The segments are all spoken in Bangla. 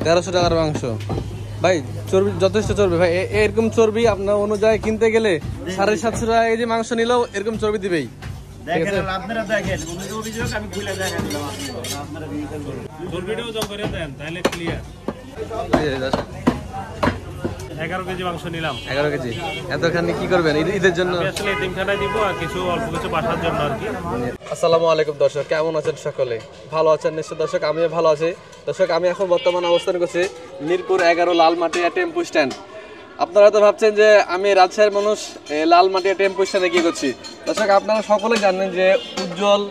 1300 টাকার মাংস ভাই, চর্বি যথেষ্ট চর্বি ভাই। এরকম চর্বি আপনার অনুযায়ী কিনতে গেলে 750 টাকা কেজি মাংস নিলেও এরকম চর্বি দিবেই। দেখেন আপনারা দেখেন, অভিযোগ আমি খুলে দেখাই দিলাম, আপনারা চর্বিটাও যোগ করে দেন তাহলে ক্লিয়ার। 11 কেজি মাংস নিলাম। 11 কেজি এতখানি কি করবেন ঈদের জন্য? আসলে এতিমখানায় দিব আর কিছু অল্প কিছু বাসার জন্য আর কি। আসসালামু আলাইকুম দর্শক, কেমন আছেন সকলে? ভালো আছেন নিশ্চয় দর্শক, আমিও ভালো আছি দর্শক। আমি এখন বর্তমানে অবস্থান করছি মিরপুর 11 লালমাটিয়া টেম্পু স্ট্যান্ড। আপনারা তো ভাবছেন যে আমি রাজশাহীর মানুষ লালমাটিয়া টেম্পু স্ট্যান্ডে কি করছি। দর্শক আপনারা সকলে জানেন যে উজ্জ্বল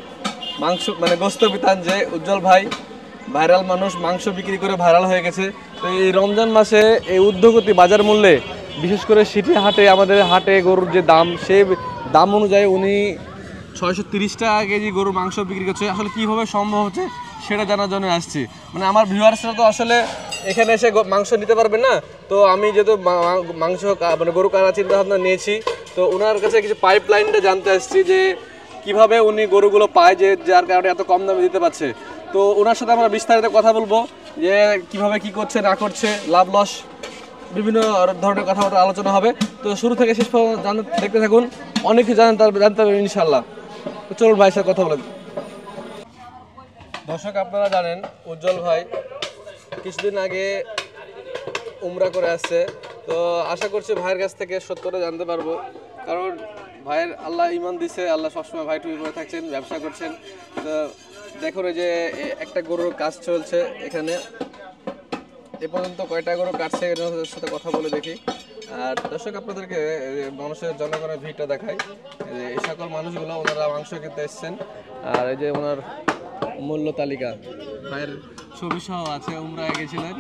মাংস মানে গোস্ত বিতান যে উজ্জ্বল ভাই ভাইরাল মানুষ, মাংস বিক্রি করে ভাইরাল হয়ে গেছে। তো এই রমজান মাসে এই ঊর্ধ্বগতি বাজার মূল্যে, বিশেষ করে সিটি হাটে, আমাদের হাটে গরুর যে দাম, সেই দাম অনুযায়ী উনি 630 টাকা কেজি গরুর মাংস বিক্রি করছে। আসলে কীভাবে সম্ভব হচ্ছে সেটা জানার জন্য আসছি। মানে আমার ভিউয়ার্সরা তো আসলে এখানে এসে মাংস নিতে পারবে না, তো আমি যেহেতু মাংস মানে গরু কাটার চিন্তা ভাবনা নিয়েছি, তো ওনার কাছে কিছু পাইপ লাইনটা জানতে আসছি যে কিভাবে উনি গরুগুলো পায়, যে যার কারণে এত কম দামে দিতে পারছে। তো ওনার সাথে আমরা বিস্তারিত কথা বলবো যে কিভাবে কি করছে না করছে, লাভ লস, বিভিন্ন ধরনের কথাবার্তা আলোচনা হবে। তো শুরু থেকে শেষ পর্যন্ত দেখতে থাকুন, অনেক কিছু জানতে পারবেন ইনশাল্লাহ। তো চলুন ভাইয়ের সাথে কথা বলেন। দর্শক আপনারা জানেন উজ্জ্বল ভাই কিছুদিন আগে উমরা করে আসছে, তো আশা করছি ভাইয়ের কাছ থেকে সত্যটা জানতে পারবো। কারণ ভাইয়ের আল্লাহ ইমান দিছে, আল্লাহ সবসময় ভাই টুপি পরে থাকছেন, ব্যবসা করছেন। তো দেখুন যে একটা গরুর কাজ চলছে এখানে, এ পর্যন্ত কয়টা গরু কাটছে এর সাথে কথা বলে দেখি। আর দর্শক আপনাদেরকে মানুষের জনগণের ভিড়টা দেখাই। এই সকল মানুষগুলো ওনারা মাংস কিনতে এসছেন। আর এই যে ওনার মূল্য তালিকা ভাইয়ের ছবি সহ আছে, উমরা গেছিলেন।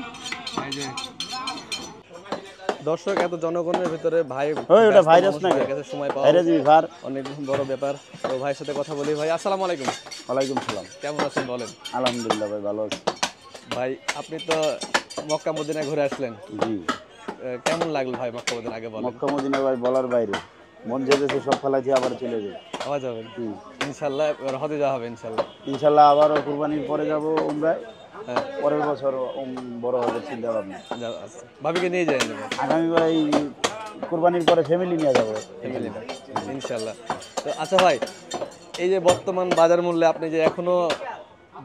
এই যে দর্শক এত জনগণের ভিতরে ভাই ভাইরাস না কাছে সময় পাওয়া অনেক বড় ব্যাপার। তো ভাইয়ের সাথে কথা বলি। ভাই আসসালামু আলাইকুম। ওয়ালাইকুম সালাম। কেমন আছেন বলেন? আলহামদুলিল্লাহ ভাই, ভালো আছি। ভাই আপনি তো মক্কা মদিনায় ঘুরে আসলেন, জি কেমন লাগলো ভাই মক্কা মদিনা? আগে বলেন। মক্কা মদিনা ভাই বলার বাইরে, মন যেতেছে সব ফেলাইছি, আবার চলে যাই। আবার যাবেন ইনশাল্লাহ? হতে যাওয়া হবে ইনশাল্লাহ। ইনশাল্লাহ আবারও কুরবানির পরে যাব উমরায়। পরের বছর বড় হবে চিন্তা ভাবনা। ভাবিকে নিয়ে যাই আগামী ভাই কুরবানির পরে ফ্যামিলি নিয়ে যাবো ইনশাল্লাহ। তো আচ্ছা ভাই, এই যে বর্তমান বাজার মূল্যে আপনি যে এখনো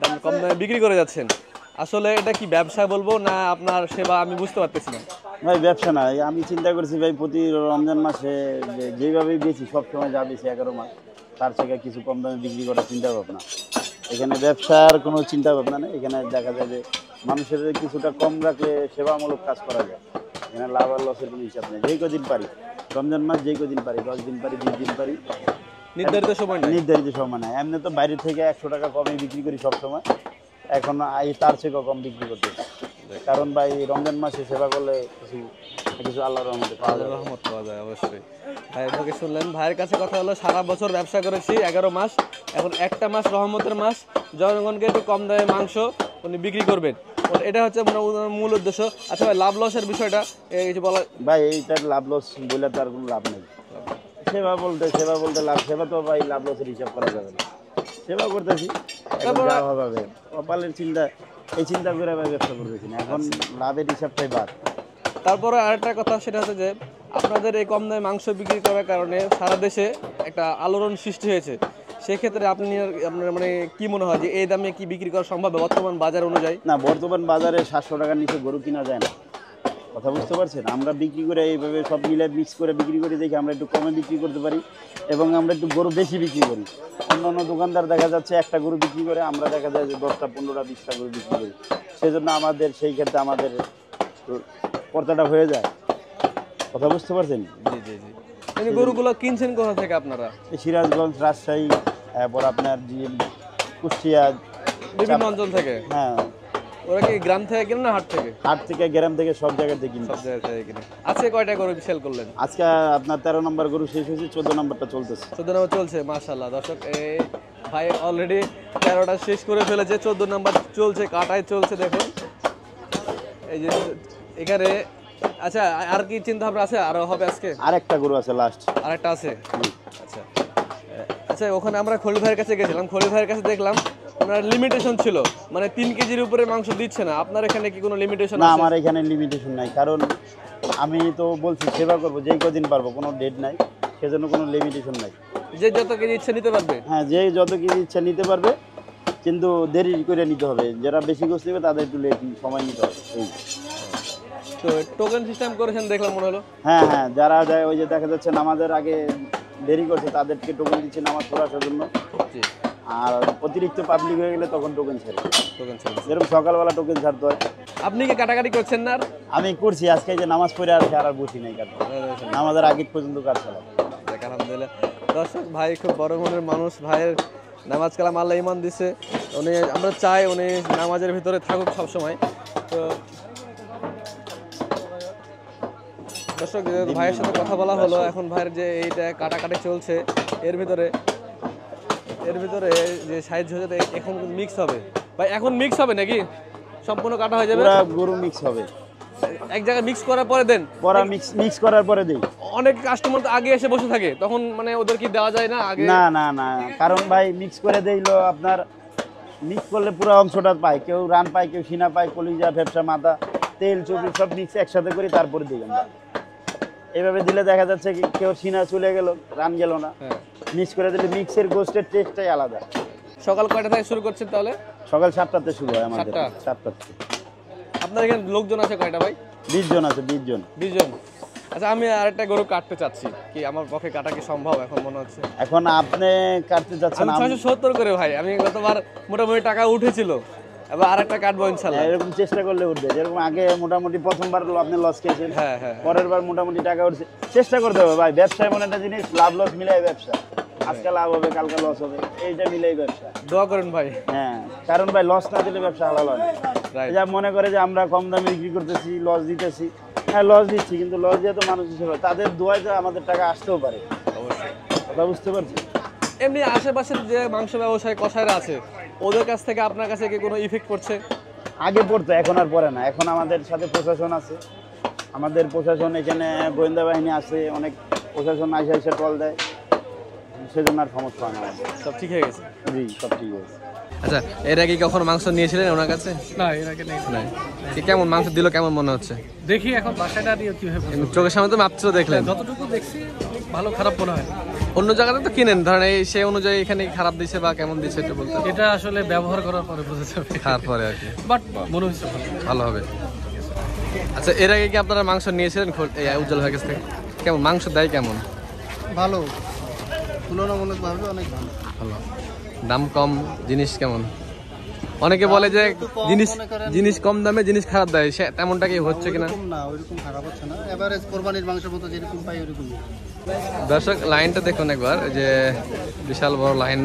দাম কম দামে বিক্রি করে যাচ্ছেন, আসলে এটা কি ব্যবসা বলবো না আপনার সেবা, আমি বুঝতে পারতেছি না। ভাই ব্যবসা না, আমি চিন্তা করছি ভাই প্রতি রমজান মাসে যেভাবে বেশি সবসময় যা বেশি 11 মাস, তার থেকে কিছু কম দামে বিক্রি করার চিন্তা ভাবনা। এখানে ব্যবসার কোনো চিন্তা ভাবনা নেই। এখানে দেখা যায় যে মানুষের কিছুটা কম রাখলে সেবামূলক কাজ করা যায়। এখানে লাভ আর লসের কোনো হিসাব নেই। যেই কদিন পারি রমজান মাস, যেই কদিন পারি, 10 দিন পারি, 20 দিন পারি, নির্ধারিত সময় নাই। এমনি তো বাইরে থেকে 100 টাকা কমে বিক্রি করি সবসময়, এখন তার চেয়েও কম বিক্রি করতে। কারণ ভাই রমজান মাসে সেবা করলে কিছু আল্লাহর রহমত পাওয়া যায় অবশ্যই। ভাইয়ের মুখে শুনলেন, ভাইয়ের কাছে কথা হলো সারা বছর ব্যবসা করেছি 11 মাস, এখন একটা মাস রহমতের মাস, জনগণকে একটু কম দামে মাংস উনি বিক্রি করবেন, এটা হচ্ছে মূল উদ্দেশ্য। আচ্ছা ভাই, লাভ লসের বিষয়টা কিছু বলা? ভাই এইটার লাভ লস বলে তার কোনো লাভ নেই। সেবা বলতে লাভ, সেবা তো ভাই লাভ লসের হিসাব করা যাবে না। সেবা করতেছি হবে কপালের চিন্তা, এই চিন্তা করে ভাই ব্যবসা করতেছি না, এখন লাভের হিসাবটাই বাদ। তারপরে আরেকটা কথা, সেটা হচ্ছে যে আপনাদের এই কম দামে মাংস বিক্রি করার কারণে সারা দেশে একটা আলোড়ন সৃষ্টি হয়েছে। সেক্ষেত্রে আপনার মানে কি মনে হয় যে এই দামে কি বিক্রি করা সম্ভব বর্তমান বাজার অনুযায়ী? না, বর্তমান বাজারে 700 টাকার নিচে গরু কিনা যায় না, কথা বুঝতে পারছেন? আমরা বিক্রি করে এইভাবে সব মিলে মিক্স করে বিক্রি করি, দেখি আমরা একটু কমে বিক্রি করতে পারি এবং আমরা একটু গরু বেশি বিক্রি করি। অন্য দোকানদার দেখা যাচ্ছে একটা গরু বিক্রি করে, আমরা দেখা যায় যে 10টা 15টা 20টা গরু বিক্রি করি। সেই জন্য আমাদের সেই ক্ষেত্রে আমাদের পর্দাটা হয়ে যায়, কথা বুঝতে পারছেন? জি জি জি। এই গরুগুলো কিনছেন কোথা থেকে আপনারা? সিরাজগঞ্জ, রাজশাহী, তারপর আপনার কুষ্টিয়া, বিভিন্ন অঞ্চল থেকে। হ্যাঁ। ওরা কি গ্রাম থেকে কিনে না হাট থেকে? হাট থেকে, গ্রাম থেকে, সব জায়গা থেকে কিনে। সব জায়গা থেকে কিনে। আজকে কয়টা গরু সেল করলেন? আজকে আপনার 13 নম্বর গরু শেষ হয়েছে, 14 নম্বরটা চলতেছে। 14 নম্বর চলছে, মাশাআল্লাহ। দর্শক এই ভাই অলরেডি 13টা শেষ করে ফেলেছে, 14 নম্বর চলছে, কাটায় চলছে। দেখুন এই যে এখানে। আচ্ছা, আর কি চিন্তা ভাবনা আছে? আরো হবে আজকে? আরেকটা গরু আছে, লাস্ট আরেকটা আছে। আচ্ছা আচ্ছা, ওখানে আমরা খলিল ভাইয়ের কাছে গেছিলাম। খলিল ভাইয়ের কাছে দেখলাম ওনার লিমিটেশন ছিল, মানে 3 কেজির উপরে মাংস দিচ্ছে না। আপনার এখানে কি কোনো লিমিটেশন না, আছে? আমার এখানে লিমিটেশন নাই, কারণ আমি তো বলছি সেবা করবো যেই কদিন পারবো, কোনো ডেট নাই, সেজন্য কোনো লিমিটেশন নাই। যে যত কেজি ইচ্ছে নিতে পারবে? হ্যাঁ, যে যত কিছু ইচ্ছা নিতে পারবে, কিন্তু দেরি করে নিতে হবে। যারা বেশি গোছ নেবে তাদের একটু লেট সময় নিতে হবে। এই তো টোকেন সিস্টেম করেছেন দেখলাম মনে হলো। হ্যাঁ হ্যাঁ, যারা যায় ওই যে দেখা যাচ্ছে নামাজের আগে দেরি করছে তাদেরকে টোকেন দিচ্ছে নামাজ পড়ার জন্য। জি, আর অতিরিক্ত পাবলিক হয়ে গেলে তখন টোকেন ছাড়ে। টোকেন ছিল। যেরকম সকালবেলা টোকেন ছাড়তে হয়। আপনি কি কাটাকাটি করছেন না? আর আমি করছি আজকে, যে নামাজ পড়ে আর বসি নাই, কাটতে নামাজের আগে পর্যন্ত কাটছিলাম। দেখ আলহামদুলিল্লাহ। দর্শক, ভাই খুব বড় মনের মানুষ, ভাইয়ের নামাজ কালাম আল্লাহ ইমান দিছে, উনি আমরা চাই উনি নামাজের ভিতরে থাকুক সব সময়। তো দর্শক, ভাইয়ের সাথে কথা বলা হলো, এখন ভাইয়ের যে এইটা কাটাকাটি চলছে এর ভিতরে যে সাইজ হয়ে এখন মিক্স হবে। ভাই এখন মিক্স হবে নাকি সম্পূর্ণ কাটা হয়ে যাবে? পুরো গরু মিক্স হবে, এক জায়গায় মিক্স করার পরে দেন? পরে মিক্স করার পরে দেই। অনেক কাস্টমার তো আগে এসে বসে থাকে, তখন মানে ওদের কি দেওয়া যায় না আগে? না না না, কারণ ভাই মিক্স করে দিলো আপনার, মিক্স করলে পুরো অংশটা পায়, কেউ রান পায়, কেউ সিনা পায়, কলিজা, ফেফসা, মাথা, তেল, চর্বি সব মিক্স একসাথে করি, তারপরে দিই আমরা। এইভাবে দিলে দেখা যাচ্ছে কি কেউ সিনা চলে গেল, রান গেল না। মিক্স করে দিলে মিক্সের গোস্টের টেস্টটাই আলাদা। সকাল কয়টা থেকে শুরু করছেন তাহলে? সকাল 7টাতে শুরু হয় আমাদের। 7টা? 7টাতে। আপনার এখানে লোকজন আছে কয়টা ভাই? 20 জন আছে। 20 জন। 20 জন। আচ্ছা, আমি আরেকটা গরু কাটতে চাচ্ছি, কি আমার পক্ষে কাটা কি সম্ভব এখন মনে হচ্ছে? এখন আপনি কাটতে যাচ্ছেন? আমি 670 করে ভাই, আমি গতবার মোটামুটি টাকা উঠেছিল, এবার আরেকটা কাটবো ইনশাআল্লাহ। এরকম চেষ্টা করলে উঠবে, যেরকম আগে মোটামুটি প্রথমবার আপনি লস খেয়েছেন, হ্যাঁ, পরের বার মোটামুটি টাকা উঠছে। চেষ্টা করতে হবে ভাই, ব্যবসায় মনে একটা জিনিস, লাভ লস মিলাই ব্যবসা। আজকে লাভ হবে, কালকে লস হবে, এইটা মিলাই ব্যবসা। দোয়া করেন ভাই। হ্যাঁ, কারণ ভাই লস না দিলে ব্যবসা হালাল হয় না। রাইট। যা মনে করে যে আমরা কম দামে বিক্রি করতেছি, লস দিতেছি। হ্যাঁ, লস দিচ্ছি, কিন্তু লস দিয়ে তো মানুষ হিসেবে তাদের দোয়ায় যে আমাদের টাকা আসতেও পারে। অবশ্যই। কথা বুঝতে পারছি। এমনি আশেপাশের যে মাংস ব্যবসায়ী কসাইরা আছে, ওদের কাছ থেকে আপনার কাছে কি কোনো ইফেক্ট পড়ছে? আগে পড়তো, এখন আর পড়ে না। এখন আমাদের সাথে প্রশাসন আছে, আমাদের প্রশাসন এখানে গোয়েন্দা বাহিনী আছে, অনেক প্রশাসন এসে টল দেয়, সেজন্য আর সমস্যা হয় না আমাদের। সব ঠিক হয়ে গেছে? জি, সব ঠিক আছে। আচ্ছা, এর আগে কখনো মাংস নিয়েছিলেন ওনার কাছে? না, এর আগে নেই। কি কেমন মাংস দিল, কেমন মনে হচ্ছে? দেখি এখন বাসাটা দিয়ে কিভাবে বুঝবো। এমনি চোখের সামনে তো মাপছিল, দেখলেন? যতটুকু দেখছি ভালো খারাপ মনে হয়। অন্য জায়গাতে তো কিনেন, ধরেন এই সে অনুযায়ী এখানে খারাপ দিছে বা কেমন দিছে একটু বলতে? এটা আসলে ব্যবহার করার পরে বোঝা যাবে, খারাপ পরে আর কি, বাট মনে হচ্ছে ভালো। ভালো হবে। আচ্ছা, এর আগে কি আপনারা মাংস নিয়েছিলেন এই উজ্জ্বল ভাইয়ের কাছ থেকে? কেমন মাংস দেয়, কেমন? ভালো, তুলনামূলকভাবে অনেক ভালো। ভালো। দাম কম, জিনিস কেমন? অনেকে বলে যে জিনিস কম দামে জিনিস খারাপ দেয়, সে তেমনটা কি হচ্ছে কিনা? না, ওইরকম খারাপ হচ্ছে না। এভারেজ কোরবানির মাংসের মতো যেরকম পাই ওইরকম। দর্শক, লাইনটা দেখুন একবার, যে বিশাল বড় লাইন।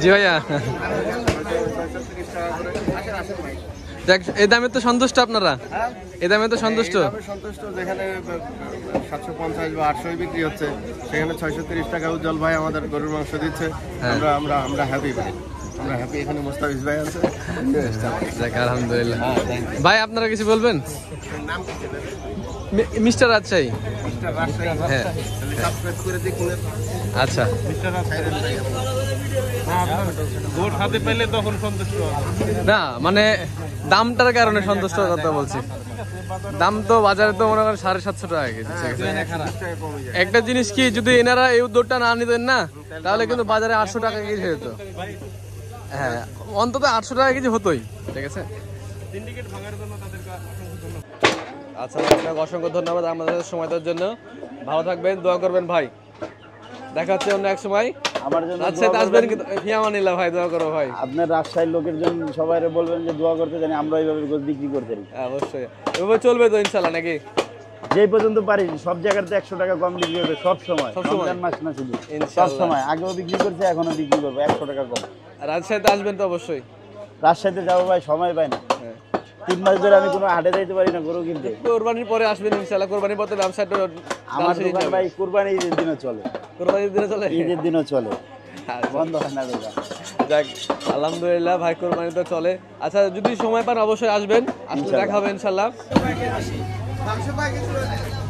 জি ভাইয়া, দেখ এই দামে তো সন্তুষ্ট আপনারা? এই দামে তো সন্তুষ্ট? সন্তুষ্ট, যেখানে 750 বা 800 বিক্রি হচ্ছে, সেখানে 630 টাকা উজ্জ্বল ভাই আমাদের গরুর মাংস দিচ্ছে। আমরা আমরা আমরা হ্যাপি ভাই, আমরা হ্যাপি। এখানে মোস্তাফিজ ভাই আছে। দেখ আলহামদুলিল্লাহ। ভাই আপনারা কিছু বলবেন? মিস্টার রাজশাহী। হ্যাঁ, সাবস্ক্রাইব করে দেখুন। আচ্ছা। গোট হাতে পেলে তখন সন্তুষ্ট। না মানে দামটার কারণে সন্তুষ্ট কথা বলছি। দাম তো বাজারে তো মনে করেন 750 টাকা কেজি। একটা জিনিস কি, যদি এনারা এই উদ্যোগটা না নিতেন না, তাহলে কিন্তু বাজারে 800 টাকা কেজি হয়ে যেত। হ্যাঁ, অন্তত 800 টাকা কেজি হতোই। ঠিক আছে, আচ্ছা, আপনাকে অসংখ্য ধন্যবাদ আমাদের সময় দেওয়ার জন্য। ভালো থাকবেন, দোয়া করবেন ভাই। দেখা হচ্ছে অন্য এক সময়। আমার জন্য আচ্ছা, আসবেন কিন্তু ফিয়ামানিল্লাহ ভাই, দোয়া করো ভাই। আপনার রাজশাহীর লোকের জন্য সবাই বলবেন যে দোয়া করতে জানি, আমরা এইভাবে গোছ বিক্রি করতে পারি। অবশ্যই এভাবে চলবে তো ইনশাআল্লাহ নাকি? যেই পর্যন্ত পারি সব জায়গাতে 100 টাকা কম বিক্রি হবে, সব সময়। সবসময়? রমজান মাস না শুধু, সব ইনশাআল্লাহ। সময়। আগেও বিক্রি করছে, এখনো বিক্রি করবো 100 টাকা কম। রাজশাহীতে আসবেন তো অবশ্যই। রাজশাহীতে যাবো ভাই, সময় পাই না। 3 মাস ধরে আমি কোনো হাটে যাইতে পারি না গরু কিনতে। কোরবানির পরে আসবেন ইনশাআল্লাহ। কোরবানির পরে ব্যবসাটা আমার দোকান ভাই কুরবানি ঈদের দিনও চলে, কোরবানির দিনে চলে, ঈদের দিনও চলে, আচ্ছা। বন্ধ হয় না দোকান। যাক আলহামদুলিল্লাহ, ভাই কোরবানি তো চলে। আচ্ছা, যদি সময় পান অবশ্যই আসবেন, আসলে দেখা হবে ইনশাআল্লাহ।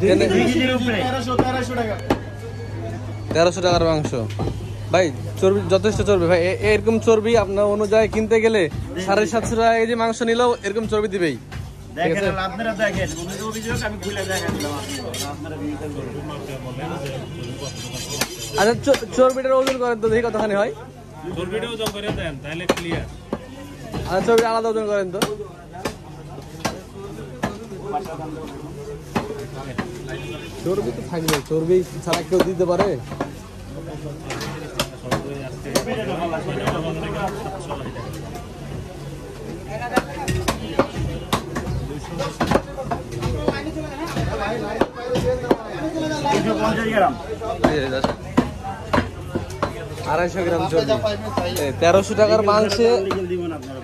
1300 টাকার মাংস। ভাই চর্বি যথেষ্ট চর্বি ভাই, এরকম চর্বি আপনার অন্য জায়গায় কিনতে গেলে 750 টাকা কেজি মাংস নিলেও এরকম চর্বি দিবেই। দেখেন আপনারা দেখেন, উনি অভিযোগ আমি খুলে দেখা দিলাম আপনারা বিচার করুন। আচ্ছা চর্বিটার ওজন করেন তো দেখি কতখানি হয়। চর্বিটা ওজন করে দেন তাহলে ক্লিয়ার। আচ্ছা চর্বি আলাদা ওজন করেন তো। চর্বি তো থাকবে, চর্বি ছাড়া কেউ দিতে পারে? গ্রাম 250 গ্রাম চর্বি, 1300 টাকার মাংসে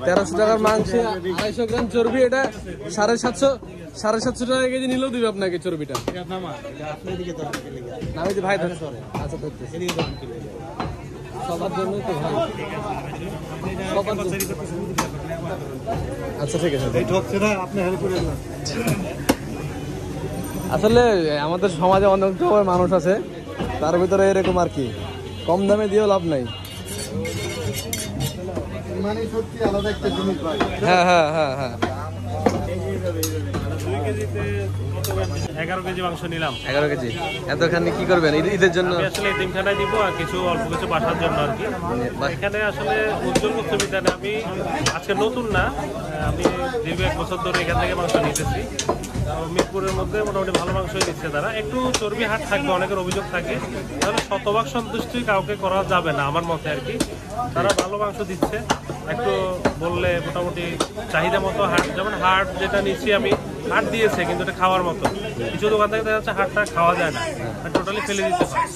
1300 টাকার মাংসে 250 গ্রাম চর্বি, এটা 750 টাকা কেজি নিলেও দিবে আপনাকে চর্বিটা। না ওই যে ভাই ধরে আচ্ছা ধরতেছি সবার জন্যই তো ভাই, সবার জন্য। আচ্ছা ঠিক আছে, আসলে আমাদের সমাজে অনেক রকমের মানুষ আছে, তার ভিতরে এরকম আর কি কম দামে দিয়েও লাভ নাই। মানে সত্যি আলাদা একটা জিনিস ভাই। হ্যাঁ হ্যাঁ হ্যাঁ হ্যাঁ 11 কেজি মাংস নিলাম। 11 কেজি এতখানি কি করবেন ঈদের জন্য? আমি আসলে এতিমখানায় দিব আর কিছু অল্প কিছু বাসার জন্য আর কি। এখানে আসলে উজ্জ্বল মুক্তিবিধানে আমি আজকে নতুন না, আমি দীর্ঘ 1 বছর ধরে এখান থেকে মাংস নিতেছি। মিরপুরের মধ্যে মোটামুটি ভালো মাংসই দিচ্ছে তারা। একটু চর্বি হাট থাকবে, অনেকের অভিযোগ থাকে, তাহলে শতভাগ সন্তুষ্টি কাউকে করা যাবে না আমার মতে আর কি। তারা ভালো মাংস দিচ্ছে, একটু বললে মোটামুটি চাহিদা মতো হাট, যেমন হাট যেটা নিচ্ছি আমি, হাট দিয়েছে কিন্তু এটা খাওয়ার মতো। কিছু দোকান থেকে দেখা যাচ্ছে হাটটা খাওয়া যায় না, টোটালি ফেলে দিতে হয়।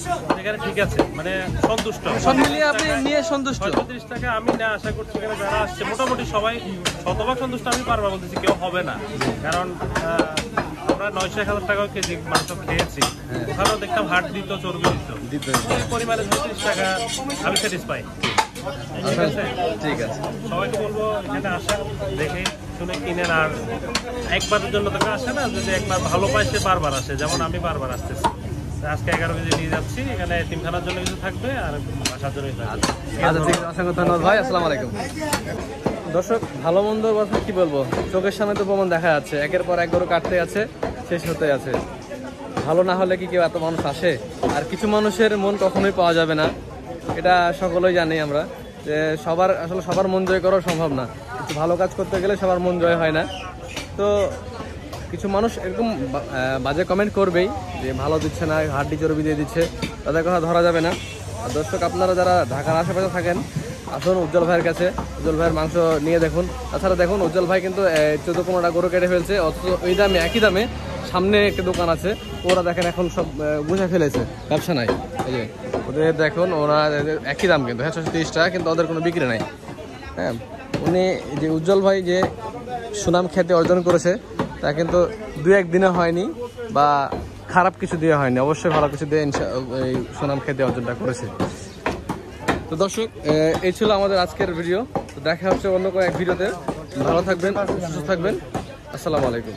এখানে ঠিক আছে, মানে সন্তুষ্ট, সব মিলিয়ে আপনি নিয়ে সন্তুষ্ট। 35 টাকা আমি না আশা করছি এখানে যারা আসছে মোটামুটি সবাই শতভাগ সন্তুষ্ট আমি পারবো বলতেছি, কেউ হবে না। কারণ আমরা 900-1000 টাকা কেজি মাংস খেয়েছি, ওখানেও দেখতাম হাট দিত, চর্বি দিত, এই পরিমাণে 35 টাকা আমি স্যাটিসফাই। ঠিক আছে, ঠিক আছে, সবাইকে বলবো এখানে আসা, দেখে শুনে কিনেন। আর একবারের জন্য তো আসে না, যদি একবার ভালো পায় সে বারবার আসে, যেমন আমি বারবার আসতেছি। আজকে 11 কেজি নিয়ে যাচ্ছি, এখানে এতিমখানার জন্য কিছু থাকবে আর বাসার জন্য থাকবে। আচ্ছা ঠিক আছে, অসংখ্য ধন্যবাদ ভাই, আসসালামু আলাইকুম। দর্শক ভালো মন্দ কথা কি বলবো, চোখের সামনে তো প্রমাণ দেখা যাচ্ছে, একের পর এক গরু কাটতে আছে, শেষ হতে আছে। ভালো না হলে কি কেউ এত মানুষ আসে? আর কিছু মানুষের মন কখনোই পাওয়া যাবে না, এটা সকলেই জানি আমরা, যে সবার মন জয় করা সম্ভব না। কিছু ভালো কাজ করতে গেলে সবার মন জয় হয় না। তো কিছু মানুষ এরকম বাজে কমেন্ট করবেই যে ভালো দিচ্ছে না, হাড্ডি চর্বি দিয়ে দিচ্ছে, তাদের কথা ধরা যাবে না। আর দর্শক আপনারা যারা ঢাকার আশেপাশে থাকেন, আসুন উজ্জ্বল ভাইয়ের কাছে, উজ্জ্বল ভাইয়ের মাংস নিয়ে দেখুন। তাছাড়া দেখুন উজ্জ্বল ভাই কিন্তু 14-15টা গরু কেটে ফেলছে, অথচ ওই দামে একই দামে সামনে একটা দোকান আছে, ওরা দেখেন এখন সব বুঝে ফেলেছে, ব্যবসা নাই। এই যে ওদের দেখুন, ওরা একই দাম কিন্তু, হ্যাঁ 630 টাকা, কিন্তু ওদের কোনো বিক্রি নাই। হ্যাঁ উনি যে উজ্জ্বল ভাই যে সুনাম খ্যাতি অর্জন করেছে, তা কিন্তু 2-1 দিনে হয়নি বা খারাপ কিছু দিয়ে হয়নি, অবশ্যই ভালো কিছু দিয়ে এই সুনাম খ্যাতি অর্জনটা করেছে। তো দর্শক এই ছিল আমাদের আজকের ভিডিও। তো দেখা হচ্ছে অন্য কোনো এক ভিডিওতে। ভালো থাকবেন, সুস্থ থাকবেন, আসসালামু আলাইকুম।